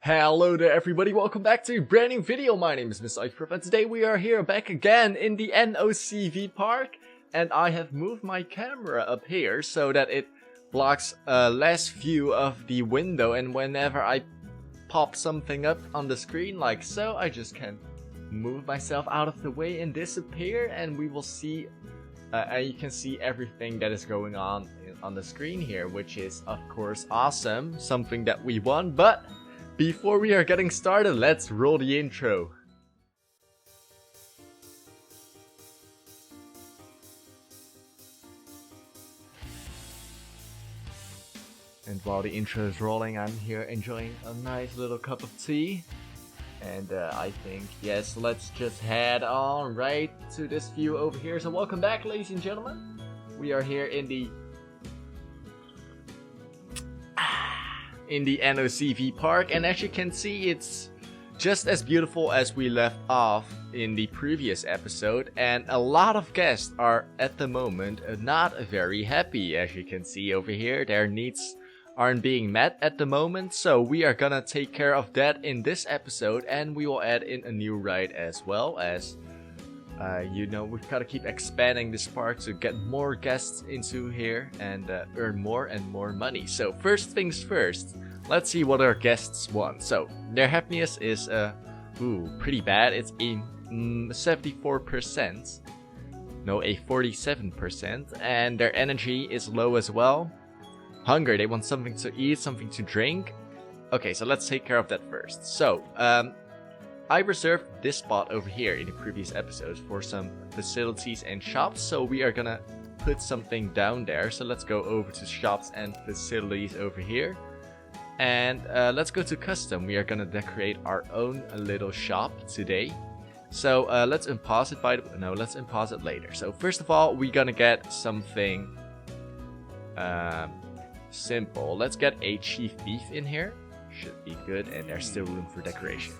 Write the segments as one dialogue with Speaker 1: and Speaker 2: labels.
Speaker 1: Hello there everybody, welcome back to a brand new video. My name is IQprof and today we are here back again in the NOCV-park. And I have moved my camera up here so that it blocks less view of the window, and whenever I pop something up on the screen like so, I just can move myself out of the way and disappear, and we will see you can see everything that is going on the screen here, which is of course awesome, something that we want. But before we are getting started, let's roll the intro. And while the intro is rolling, I'm here enjoying a nice little cup of tea. And I think, yes, let's just head on right to this view over here. So welcome back, ladies and gentlemen. We are here in the NOCV-park, and as you can see, it's just as beautiful as we left off in the previous episode. And a lot of guests are at the moment not very happy. As you can see over here, their needs aren't being met at the moment, so we are gonna take care of that in this episode, and we will add in a new ride as well. As we've got to keep expanding this park to get more guests into here and earn more and more money. So first things first, let's see what our guests want. So their happiness is pretty bad. It's a 74%, no, a 47%, and their energy is low as well. Hunger, they want something to eat, something to drink. Okay, so let's take care of that first. So I reserved this spot over here in the previous episodes for some facilities and shops, so we are gonna put something down there. So let's go over to shops and facilities over here, and let's go to custom. We are gonna decorate our own little shop today. So let's unpause it. Let's unpause it later. So first of all, we're gonna get something simple. Let's get a chief beef in here. Should be good, and there's still room for decoration.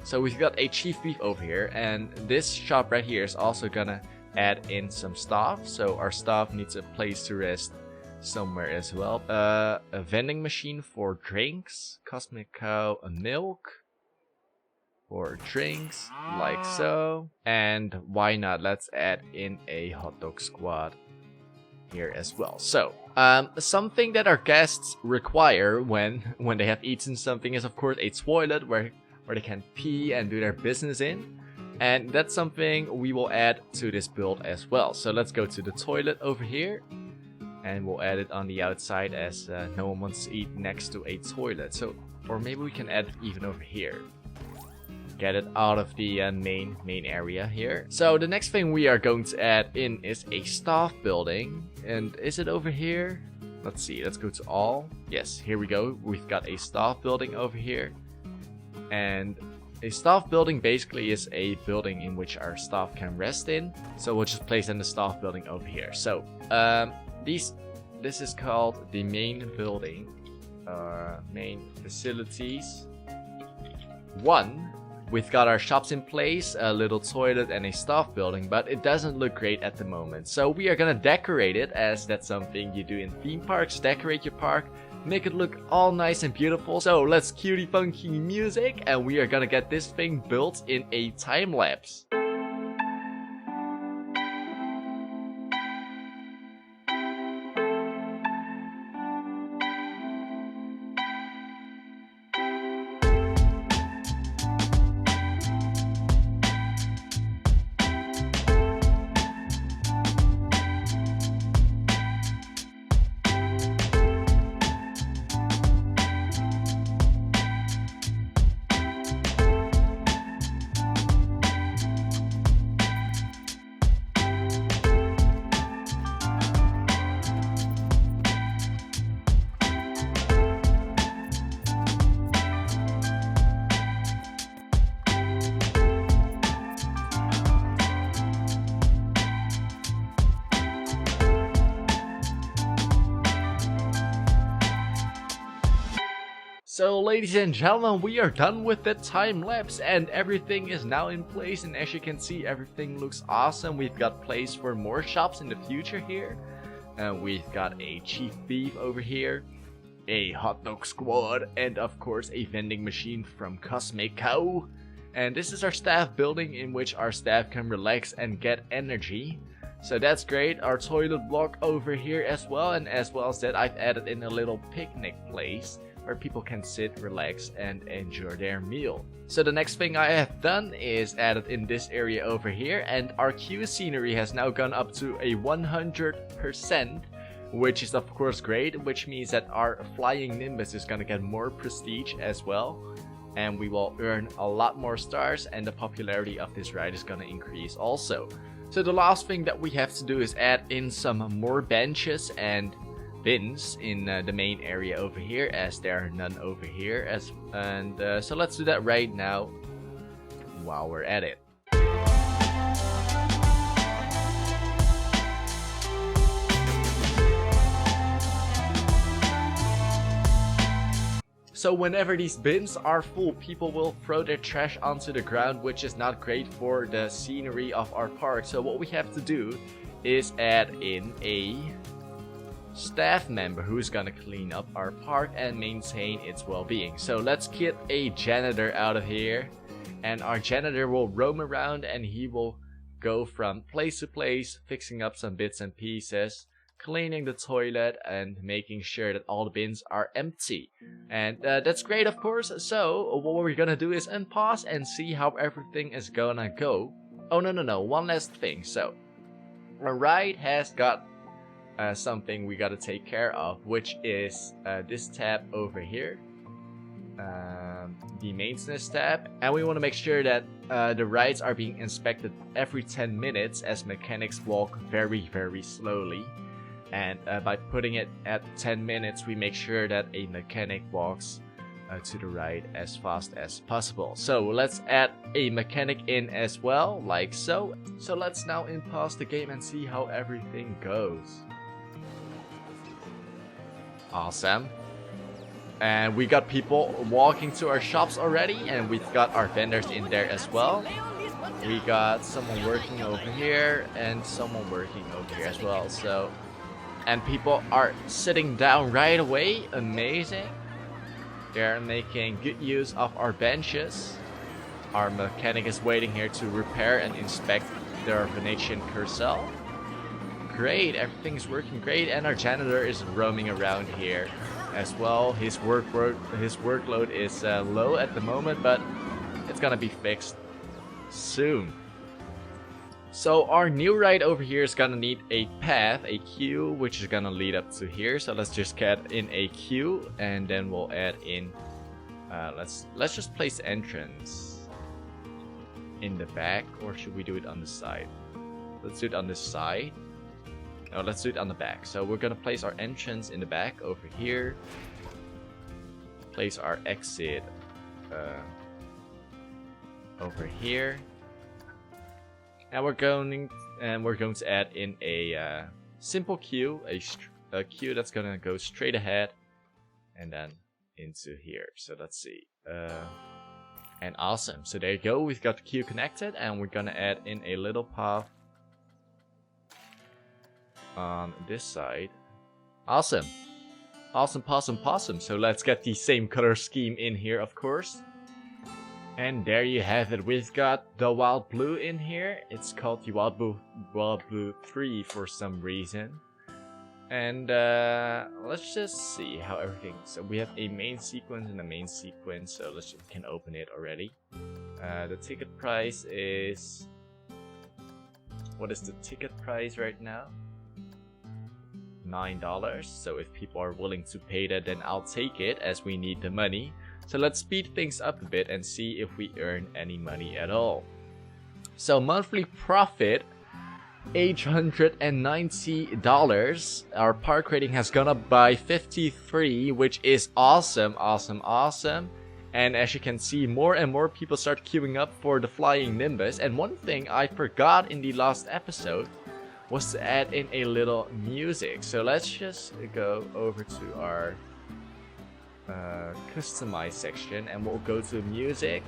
Speaker 1: So we've got a chief beef over here, and this shop right here is also gonna add in some stuff. So our staff needs a place to rest somewhere as well. A vending machine for drinks, cosmic cow, a milk for drinks, like so. And why not? Let's add in a hot dog squad here as well. So something that our guests require when they have eaten something is of course a toilet where they can pee and do their business in, and that's something we will add to this build as well. So let's go to the toilet over here, and we'll add it on the outside, as no one wants to eat next to a toilet. So, or maybe we can add it even over here, get it out of the main area here. So the next thing we are going to add in is a staff building. And is it over here? Let's see, let's go to all. Yes, here we go. We've got a staff building over here. And a staff building basically is a building in which our staff can rest in. So we'll just place in the staff building over here. So this is called the main building, main facilities 1. We've got our shops in place, a little toilet and a staff building, but it doesn't look great at the moment. So we are gonna decorate it, as that's something you do in theme parks. Decorate your park, make it look all nice and beautiful. So let's cue the funky music, and we are gonna get this thing built in a time lapse. So ladies and gentlemen, we are done with the time lapse and everything is now in place, and as you can see, everything looks awesome. We've got place for more shops in the future here. We've got a chief beef over here. a hot dog squad, and of course a vending machine from Cosmic Cow. And this is our staff building in which our staff can relax and get energy. So that's great. Our toilet block over here as well, and as well as that I've added in a little picnic place where people can sit, relax, and enjoy their meal. So the next thing I have done is added in this area over here, and our queue scenery has now gone up to a 100%, which is of course great, which means that our flying Nimbus is gonna get more prestige as well, and we will earn a lot more stars, and the popularity of this ride is gonna increase also. So the last thing that we have to do is add in some more benches and bins in the main area over here, as there are none over here. So let's do that right now while we're at it. So whenever these bins are full, people will throw their trash onto the ground, which is not great for the scenery of our park. So what we have to do is add in a staff member who's gonna clean up our park and maintain its well-being. So let's get a janitor out of here, and our janitor will roam around and he will go from place to place, fixing up some bits and pieces, cleaning the toilet, and making sure that all the bins are empty. And that's great, of course. So what we're gonna do is unpause and see how everything is gonna go. Oh no, one last thing. So our ride has got something we gotta take care of, which is this tab over here, the maintenance tab, and we want to make sure that the rides are being inspected every 10 minutes as mechanics walk very slowly. And by putting it at 10 minutes, we make sure that a mechanic walks to the ride as fast as possible. So let's add a mechanic in as well, like so. So let's now pause the game and see how everything goes. Awesome. And we got people walking to our shops already, and we've got our vendors in there as well. We got someone working over here and someone working over here as well. So, and people are sitting down right away. Amazing. They're making good use of our benches. Our mechanic is waiting here to repair and inspect their Venetian carousel. Great, everything's working great, and our janitor is roaming around here as well. His workload is low at the moment, but it's gonna be fixed soon. So our new ride over here is gonna need a path, a queue, which is gonna lead up to here. So let's just get in a queue, and then we'll add in. Let's just place entrance in the back, or should we do it on the side? Let's do it on this side. No, let's do it on the back. So we're gonna place our entrance in the back over here. Place our exit over here. And we're going to add in a simple queue, a queue that's gonna go straight ahead and then into here. So let's see. And awesome. So there you go. We've got the queue connected, and we're gonna add in a little path on this side. Awesome. Awesome. So let's get the same color scheme in here, of course. And there you have it. We've got the Wild Blue in here. It's called the Wild Blue 3 for some reason. And let's just see how everything. So we have a main sequence and a main sequence. So we can open it already. The ticket price is. What is the ticket price right now? $9. So if people are willing to pay that, then I'll take it, as we need the money. So let's speed things up a bit and see if we earn any money at all. So monthly profit, $890. Our park rating has gone up by 53, which is awesome. And as you can see, more and more people start queuing up for the Flying Nimbus. And one thing I forgot in the last episode was to add in a little music. So let's just go over to our customize section, and we'll go to music.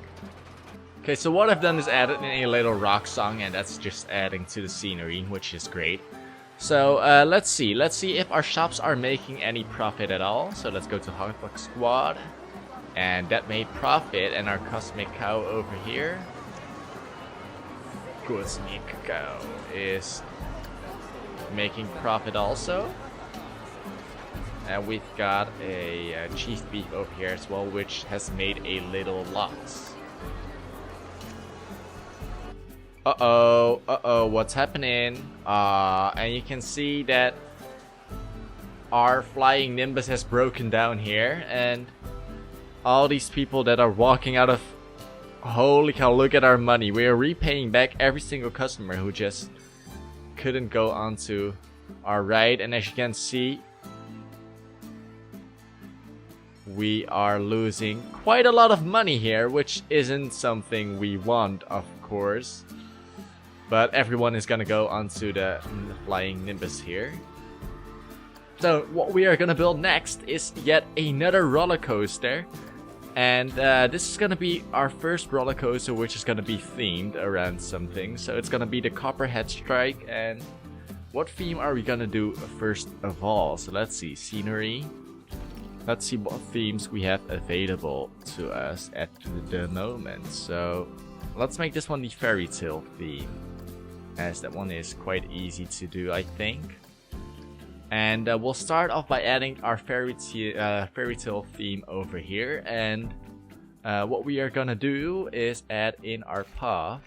Speaker 1: Okay, so what I've done is added in a little rock song, and that's just adding to the scenery, which is great. So let's see if our shops are making any profit at all. So let's go to Hotbox Squad, and that made profit. And our Cosmic Cow over here, Cosmic Cow, is making profit also. And we've got a Chief Beef over here as well, which has made a little loss. Uh-oh, what's happening? And you can see that our flying Nimbus has broken down here, and all these people that are walking out of... Holy cow, look at our money. We are repaying back every single customer who just couldn't go onto our ride, and as you can see, we are losing quite a lot of money here, which isn't something we want, of course. But everyone is gonna go onto the flying Nimbus here. So what we are gonna build next is yet another roller coaster. And this is gonna be our first roller coaster, which is gonna be themed around something. So it's gonna be the Copperhead Strike. And what theme are we gonna do first of all? So let's see, scenery. Let's see what themes we have available to us at the moment. So let's make this one the fairy tale theme, as that one is quite easy to do, I think. And we'll start off by adding our fairy tale theme over here. And what we are gonna do is add in our path.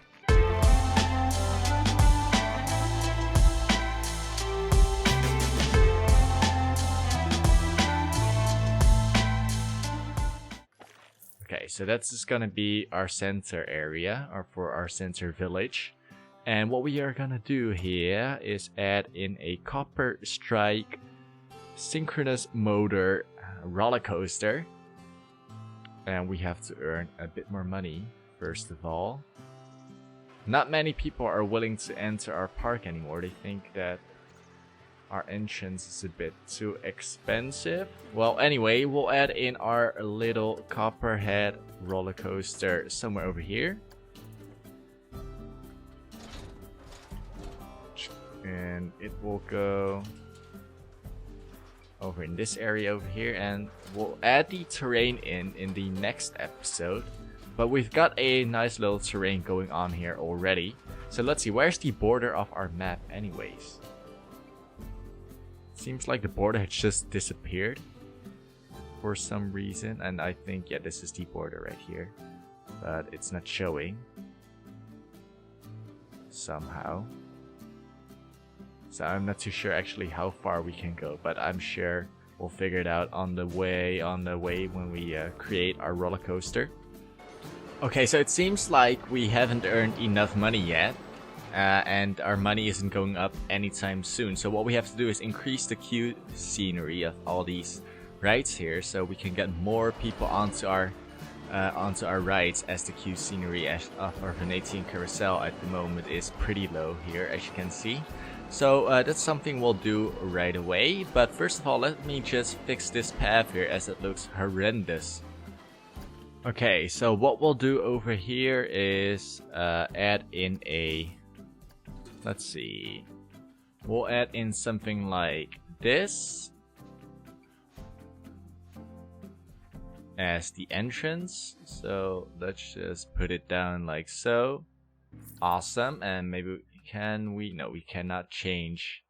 Speaker 1: Okay, so that's just gonna be our center area, or for our center village. And what we are gonna do here is add in a Copper Strike synchronous motor roller coaster. And we have to earn a bit more money, first of all. Not many people are willing to enter our park anymore. They think that our entrance is a bit too expensive. Well, anyway, we'll add in our little Copperhead roller coaster somewhere over here. And it will go over in this area over here, and we'll add the terrain in the next episode. But we've got a nice little terrain going on here already. So let's see, where's the border of our map anyways? Seems like the border had just disappeared for some reason, and I think, yeah, this is the border right here, but it's not showing somehow. So I'm not too sure actually how far we can go, but I'm sure we'll figure it out on the way when we create our roller coaster. Okay, so it seems like we haven't earned enough money yet. And our money isn't going up anytime soon. So what we have to do is increase the queue scenery of all these rides here, so we can get more people onto our rides, as the queue scenery of our Venetian carousel at the moment is pretty low here, as you can see. So that's something we'll do right away. But first of all, let me just fix this path here, as it looks horrendous. Okay, so what we'll do over here is add in a... Let's see. We'll add in something like this as the entrance. So let's just put it down like so. Awesome. And maybe no, we cannot change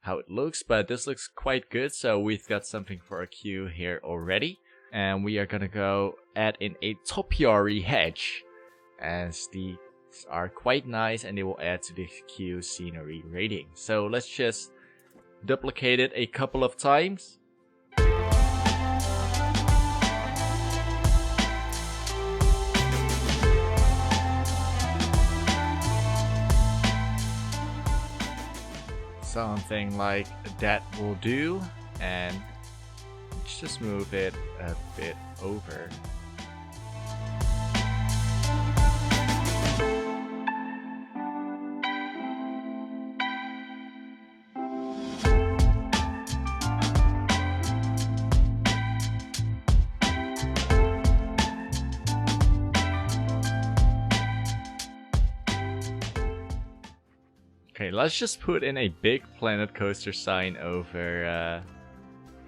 Speaker 1: how it looks, but this looks quite good. So we've got something for a queue here already. And we are gonna go add in a topiary hedge, as the are quite nice, and they will add to the queue scenery rating. So let's just duplicate it a couple of times. Something like that will do, and let's just move it a bit over. Okay, let's just put in a big Planet Coaster sign over,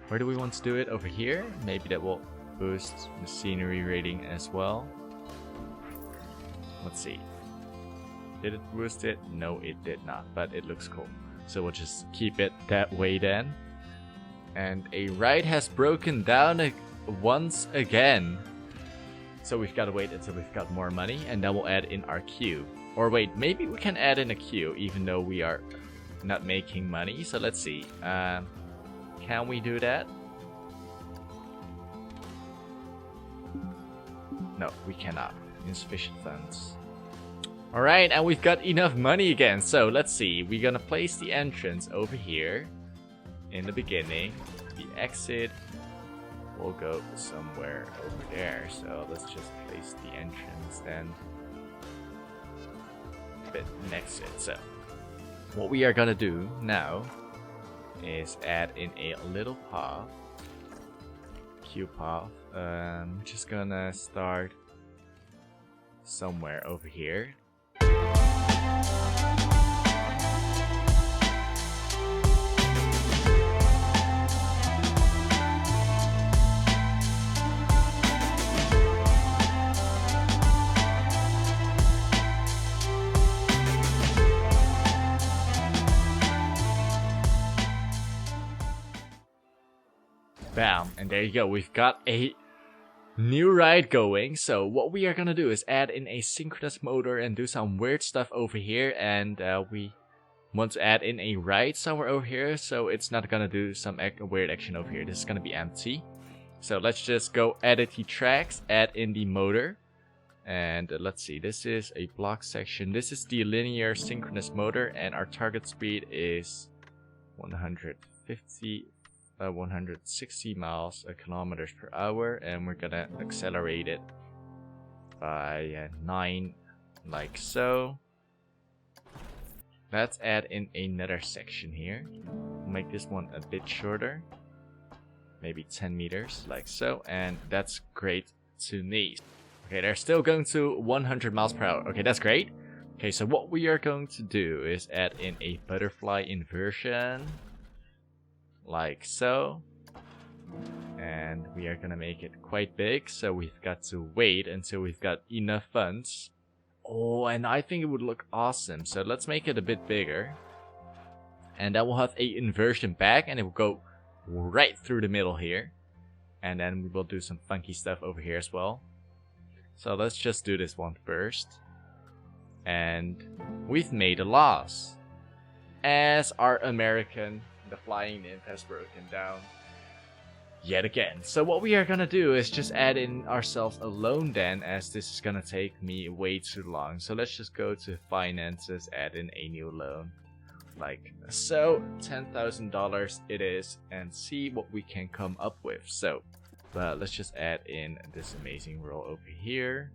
Speaker 1: where do we want to do it? Over here? Maybe that will boost the scenery rating as well. Let's see. Did it boost it? No, it did not, but it looks cool. So we'll just keep it that way then. And a ride has broken down once again. So we've got to wait until we've got more money, and then we'll add in our queue. Or wait, maybe we can add in a queue even though we are not making money. So let's see. Can we do that? No, we cannot. Insufficient funds. Alright, and we've got enough money again. So let's see. We're gonna place the entrance over here in the beginning. The exit will go somewhere over there. So let's just place the entrance then a bit next to it. So what we are gonna do now is add in a little path. IQprof. Just gonna start somewhere over here. Bam, and there you go. We've got a new ride going. So what we are gonna do is add in a synchronous motor and do some weird stuff over here. And we want to add in a ride somewhere over here, so it's not gonna do some weird action over here. This is gonna be empty. So let's just go edit the tracks, add in the motor. And let's see, this is a block section. This is the linear synchronous motor, and our target speed is 160 kilometers per hour, and we're gonna accelerate it by 9, like so. Let's add in another section here. Make this one a bit shorter, maybe 10 meters, like so, and that's great to me. Okay, they're still going to 100 miles per hour. Okay, that's great. Okay, so what we are going to do is add in a butterfly inversion, like so, and we are gonna make it quite big, so we've got to wait until we've got enough funds. Oh, and I think it would look awesome, so let's make it a bit bigger, and then we'll have a inversion back, and it will go right through the middle here, and then we will do some funky stuff over here as well. So let's just do this one first, and we've made a loss as our American the flying nymph has broken down yet again. So what we are gonna do is just add in ourselves a loan then, as this is gonna take me way too long. So let's just go to finances, add in a new loan, like so. $10,000 it is, and see what we can come up with. So let's just add in this amazing roll over here.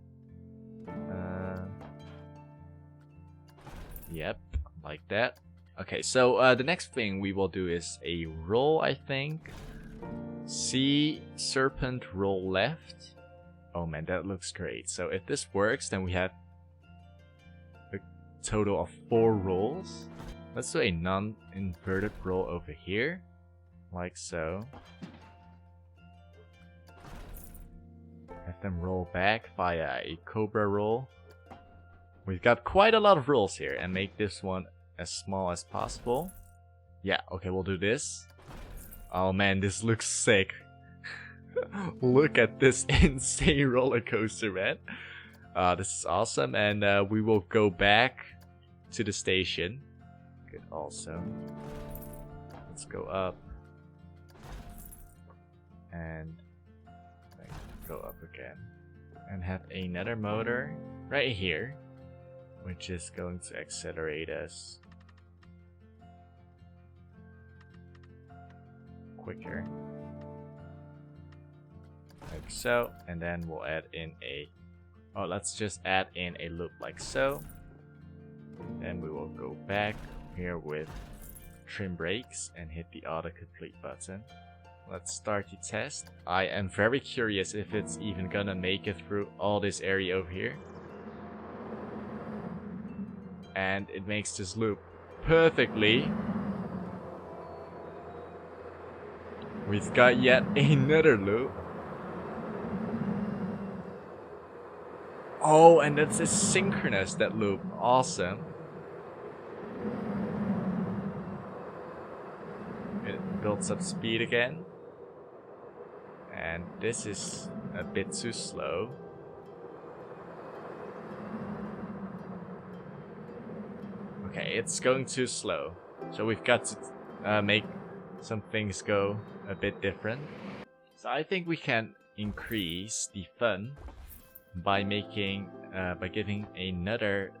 Speaker 1: Yep, like that. Okay, so the next thing we will do is a roll, I think. Sea serpent roll left. Oh man, that looks great. So if this works, then we have a total of 4 rolls. Let's do a non-inverted roll over here, like so. Have them roll back via a cobra roll. We've got quite a lot of rolls here, and make this one as small as possible. Yeah, okay, we'll do this. Oh man, this looks sick. Look at this insane roller coaster, man. This is awesome, and we will go back to the station. Good, also. Let's go up. And go up again. And have another motor right here, which is going to accelerate us quicker, like so. And then we'll add in a let's just add in a loop like so. Then we will go back here with trim brakes and hit the autocomplete button. Let's start the test. I am very curious if it's even gonna make it through all this area over here. And it makes this loop perfectly. We've got yet another loop. Oh, and that's asynchronous, that loop. Awesome. It builds up speed again. And this is a bit too slow. Okay, it's going too slow. So we've got to make some things go a bit different. So I think we can increase the fun by making, by giving another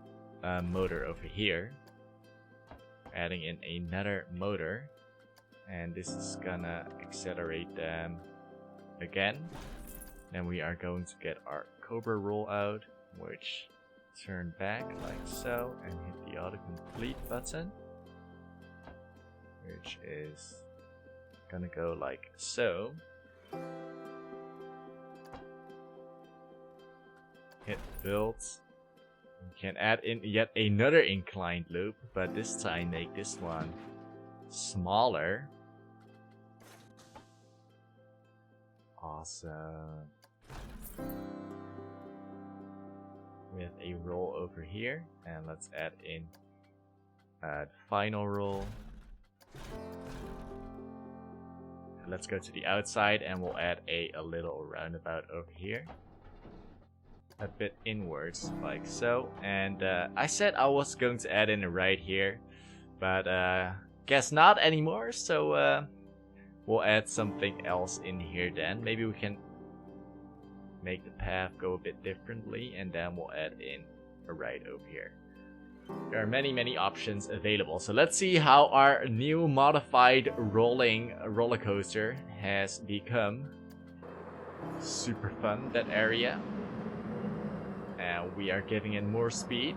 Speaker 1: motor over here. Adding in another motor. And this is gonna accelerate them again. Then we are going to get our Cobra roll out, which turn back like so and hit the autocomplete button, which is gonna go like so. Hit builds. We can add in yet another inclined loop, but this time make this one smaller. Awesome. We have a roll over here, and let's add in the final roll. Let's go to the outside, and we'll add a little roundabout over here. A bit inwards, like so. And I said I was going to add in a right here, but guess not anymore, so we'll add something else in here then. Maybe we can make the path go a bit differently, and then we'll add in a right over here. There are many options available. So let's see how our new modified rolling roller coaster has become. Super fun, that area. And we are giving it more speed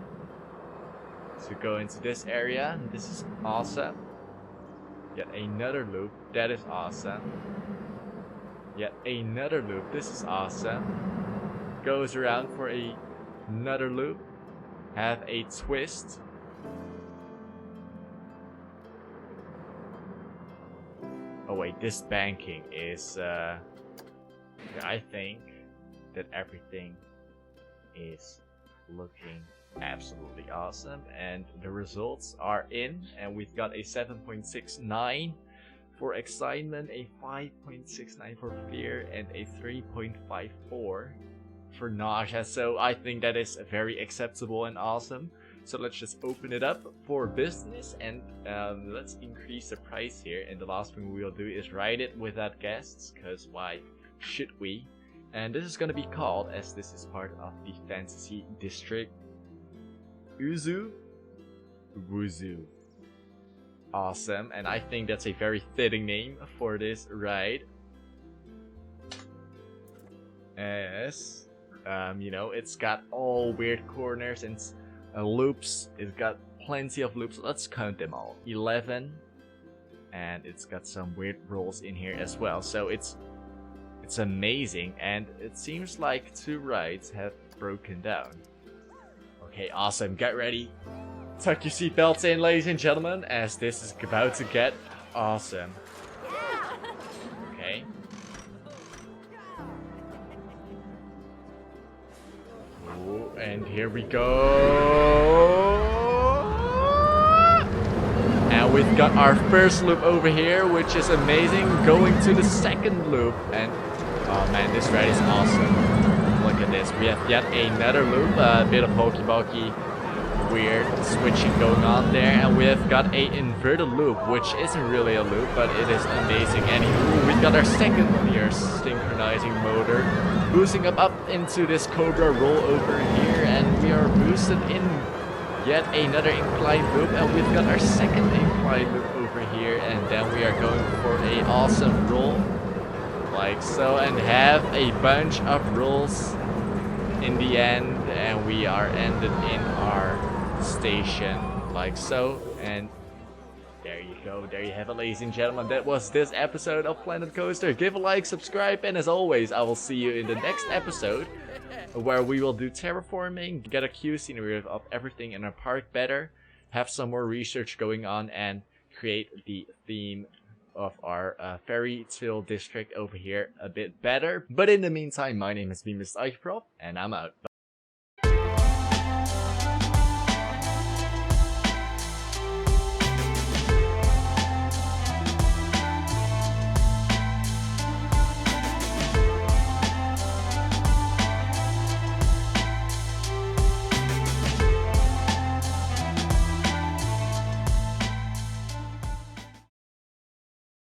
Speaker 1: to go into this area. This is awesome. Yet another loop. That is awesome. Yet another loop. This is awesome. Goes around for another loop. Have a twist. Oh wait, this banking is I think that everything is looking absolutely awesome, and the results are in, and we've got a 7.69 for excitement, a 5.69 for fear, and a 3.54 for nausea. So I think that is very acceptable and awesome. So let's just open it up for business, and let's increase the price here. And the last thing we will do is ride it without guests, because why should we? And this is going to be called, as this is part of the fantasy district, Uzuwuzu. Awesome, and I think that's a very fitting name for this ride. As you know, it's got all weird corners and loops. It's got plenty of loops. Let's count them all. 11, and it's got some weird rolls in here as well. So it's amazing, and it seems like 2 rides have broken down. Okay, awesome. Get ready. Tuck your seatbelts in, ladies and gentlemen, as this is about to get awesome. Okay. Ooh, and here we go. And we've got our first loop over here, which is amazing. Going to the second loop, and oh man, this ride is awesome. Look at this. We have yet another loop, a bit of hokey-pokey weird switching going on there, and we have got a inverted loop, which isn't really a loop, but it is amazing. And we've got our second here, synchronizing motor, boosting up into this Cobra roll over here, and we are boosted in yet another inclined loop, and we've got our second inclined loop over here, and then we are going for a awesome roll, like so, and have a bunch of rolls in the end, and we are ended in our station like so. And there you go, there you have it, ladies and gentlemen. That was this episode of Planet Coaster. Give a like, subscribe, and as always, I will see you in the next episode, where we will do terraforming, get a Q scenery of everything in our park better, have some more research going on and create the theme of our fairy tale district over here a bit better. But in the meantime, my name has been Mr. IQprof, and I'm out.